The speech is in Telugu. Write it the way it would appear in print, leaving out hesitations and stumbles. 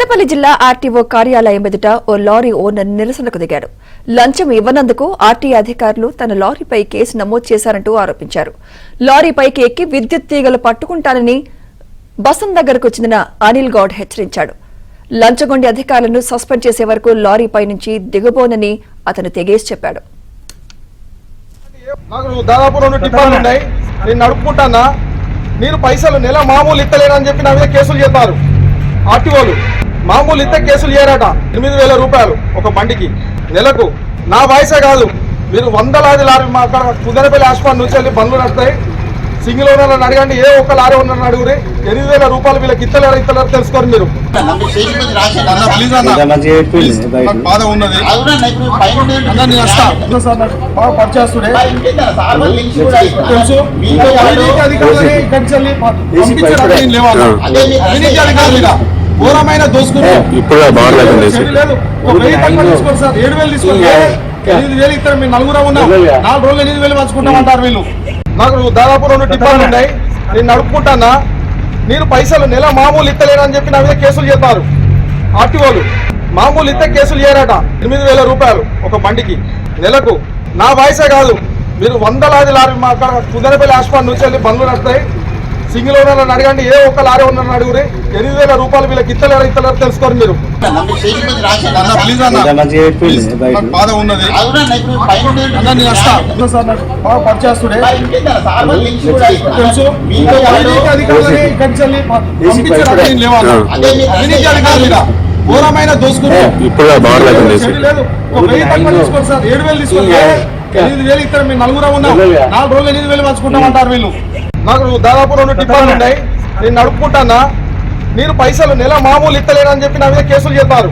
పెద్దపల్లి జిల్లా ఆర్టీఓ కార్యాలయం ఎదుట ఓ లారీ ఓనర్ నిరసనకు దిగాడు. లంచం ఇవ్వనందుకు ఆర్టీ అధికారులు తన లారీపై కేసు నమోదు చేశారంటూ ఆరోపించారు. లారీపైకి ఎక్కి విద్యుత్ తీగలు పట్టుకుంటానని బసం దగ్గరకు చెందిన అనిల్ గౌడ్ హెచ్చరించాడు. లంచగొండి అధికారులను సస్పెండ్ చేసే వరకు లారీపై నుంచి దిగబోనని అతను తెగేసి చెప్పాడు. దాదాపు 2 టిప్పాలు ఉన్నాయి, నేను నడుపుకుంటానా, మీరు పైసలు నెల మామూలు ఇస్తలేరని చెప్పి నా మీద కేసులు చేస్తారు. ఆర్టీఓలు మామూలు ఇస్తే కేసులు చేయరట. 8,000 రూపాయలు ఒక బండికి నెలకు. నా వయసే కాదు, మీరు వందలాది లారీ మా అక్కడ కుదరపల్లి హాస్పిటల్ నుంచి వెళ్ళి బండ్లు నడుస్తాయి. సింగిల్ ఓనర్లను అడగండి, ఏ ఒక్క లారీ ఓనర్ని అడుగురి. 8,000 రూపాయలు వీళ్ళకి ఇస్తలేరు తెలుసుకోరు మీరు. బాధ ఉన్నది, ఘోరమైన దోసుకుని ఇప్పుడు 7,000 తీసుకోండి సార్, 7,000 తీసుకోండి. 8,000 ఇస్తారు, మీరు నలుగురు ఉన్నాం, 4 రోజులు 8,000 పంచుకుంటామంటారు వీళ్ళు. నాకు దాదాపు 2 టిప్పాలు ఉన్నాయి, నేను నడుపుకుంటానా, మీరు పైసలు నెల మామూలు ఇస్తలేరని చెప్పి నా మీద కేసులు చేస్తారు. ఆర్టీఓలు మామూలు ఇస్తే కేసులు చేయరట. 8,000 రూపాయలు ఒక బండికి నెలకు. నా వయసే కాదు, మీరు వందలాది లారీ మా అక్కడ కుదరపల్లి హాస్పిటల్ నుంచి వెళ్ళి బండ్లు నడుస్తాయి. సింగిల్ ఓనర్లను అడగండి, ఏ ఒక్క లారీ ఓనర్ని అడుగురి. 8,000 రూపాయలు వీళ్ళకి ఇస్తలేరు తెలుసుకోరు మీరు. బాధ ఉన్నది, ఘోరమైన దోసుకుని ఇప్పుడు 7,000 తీసుకోండి సార్, 7,000 తీసుకోండి. 8,000 ఇస్తారు, మీరు నలుగురు ఉన్నాం, 4 రోజులు 8,000 పంచుకుంటామంటారు వీళ్ళు. నాకు దాదాపు 2 టిప్పాలు ఉన్నాయి, నేను నడుపుకుంటానా, మీరు పైసలు నెల మామూలు ఇస్తలేరని చెప్పి నా మీద కేసులు చేస్తారు.